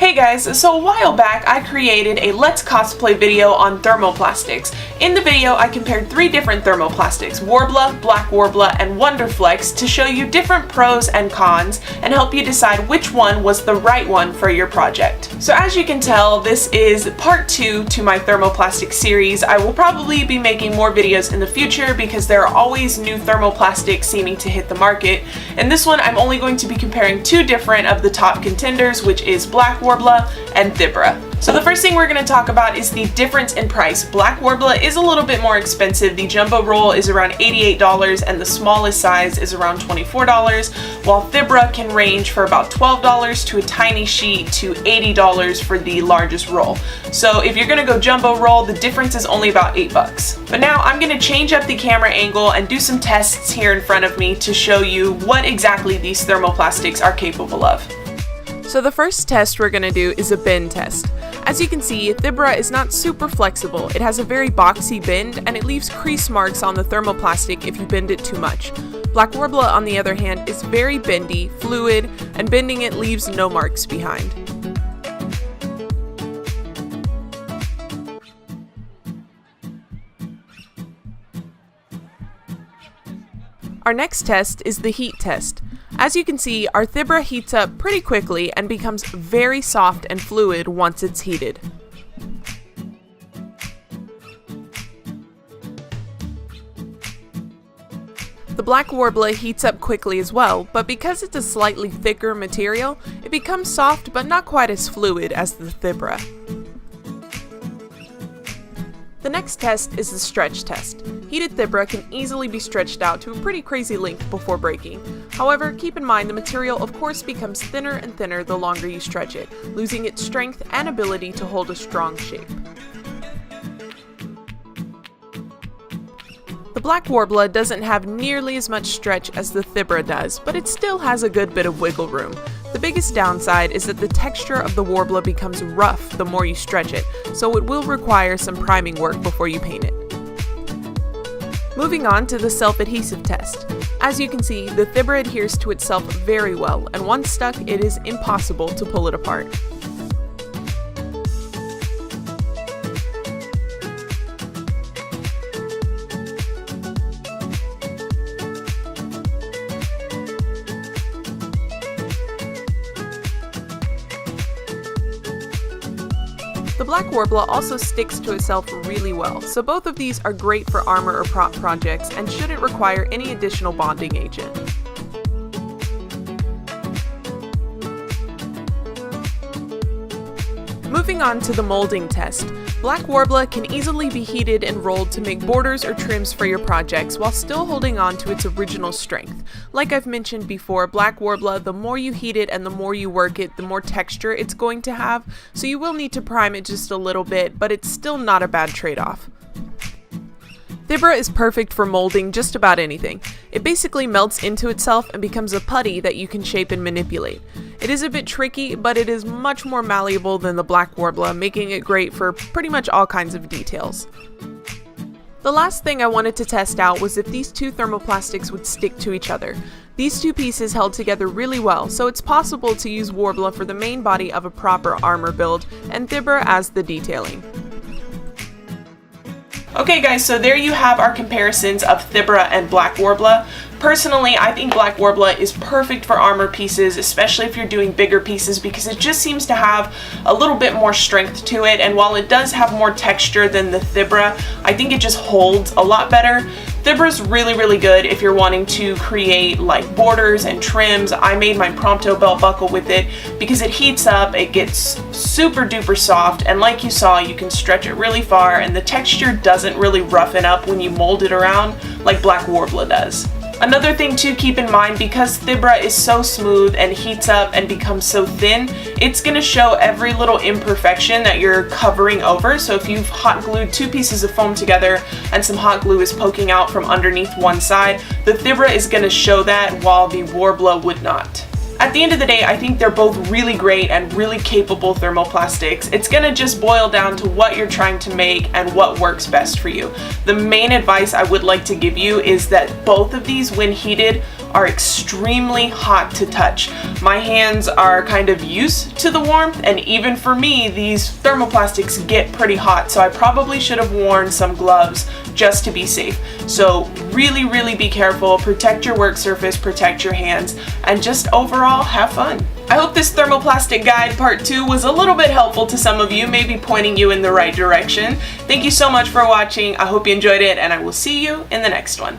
Hey guys, so a while back I created a Let's Cosplay video on thermoplastics. In the video I compared 3 different thermoplastics, Worbla, Black Worbla, and Wonderflex to show you different pros and cons and help you decide which one was the right one for your project. So as you can tell, this is part 2 to my thermoplastic series. I will probably be making more videos in the future because there are always new thermoplastics seeming to hit the market. In this one I'm only going to be comparing 2 different of the top contenders, which is Black Worbla and Thibra. So the first thing we're going to talk about is the difference in price. Black Worbla is a little bit more expensive. The jumbo roll is around $88 and the smallest size is around $24, while Thibra can range for about $12 to a tiny sheet to $80 for the largest roll. So if you're going to go jumbo roll, the difference is only about $8. But now I'm going to change up the camera angle and do some tests here in front of me to show you what exactly these thermoplastics are capable of. So the first test we're going to do is a bend test. As you can see, Thibra is not super flexible. It has a very boxy bend and it leaves crease marks on the thermoplastic if you bend it too much. Black Worbla, on the other hand, is very bendy, fluid, and bending it leaves no marks behind. Our next test is the heat test. As you can see, our Thibra heats up pretty quickly and becomes very soft and fluid once it's heated. The Black Worbla heats up quickly as well, but because it's a slightly thicker material, it becomes soft but not quite as fluid as the Thibra. The next test is the stretch test. Heated Thibra can easily be stretched out to a pretty crazy length before breaking. However, keep in mind the material of course becomes thinner and thinner the longer you stretch it, losing its strength and ability to hold a strong shape. The Black Worbla doesn't have nearly as much stretch as the Thibra does, but it still has a good bit of wiggle room. The biggest downside is that the texture of the Worbla becomes rough the more you stretch it, so it will require some priming work before you paint it. Moving on to the self-adhesive test. As you can see, the Thibra adheres to itself very well, and once stuck, it is impossible to pull it apart. The Black Worbla also sticks to itself really well, so both of these are great for armor or prop projects and shouldn't require any additional bonding agent. Moving on to the molding test. Black Worbla can easily be heated and rolled to make borders or trims for your projects while still holding on to its original strength. Like I've mentioned before, Black Worbla, the more you heat it and the more you work it, the more texture it's going to have, so you will need to prime it just a little bit, but it's still not a bad trade-off. Thibra is perfect for molding just about anything. It basically melts into itself and becomes a putty that you can shape and manipulate. It is a bit tricky, but it is much more malleable than the Black Worbla, making it great for pretty much all kinds of details. The last thing I wanted to test out was if these 2 thermoplastics would stick to each other. These 2 pieces held together really well, so it's possible to use Worbla for the main body of a proper armor build, and Thibra as the detailing. Okay guys, so there you have our comparisons of Thibra and Black Worbla. Personally, I think Black Worbla is perfect for armor pieces, especially if you're doing bigger pieces, because it just seems to have a little bit more strength to it, and while it does have more texture than the Thibra, I think it just holds a lot better. Thibra's really good if you're wanting to create like borders and trims. I made my Prompto belt buckle with it because it heats up, it gets super duper soft, and like you saw, you can stretch it really far and the texture doesn't really roughen up when you mold it around like Black Worbla does. Another thing to keep in mind, because Thibra is so smooth and heats up and becomes so thin, it's going to show every little imperfection that you're covering over. So if you've hot glued 2 pieces of foam together and some hot glue is poking out from underneath one side, the Thibra is going to show that while the Worbla would not. At the end of the day, I think they're both really great and really capable thermoplastics. It's gonna just boil down to what you're trying to make and what works best for you. The main advice I would like to give you is that both of these, when heated, are extremely hot to touch. My hands are kind of used to the warmth, and even for me, these thermoplastics get pretty hot, so I probably should have worn some gloves just to be safe. So really, really be careful, protect your work surface, protect your hands, and just overall have fun. I hope this thermoplastic guide part 2 was a little bit helpful to some of you, maybe pointing you in the right direction. Thank you so much for watching. I hope you enjoyed it, and I will see you in the next one.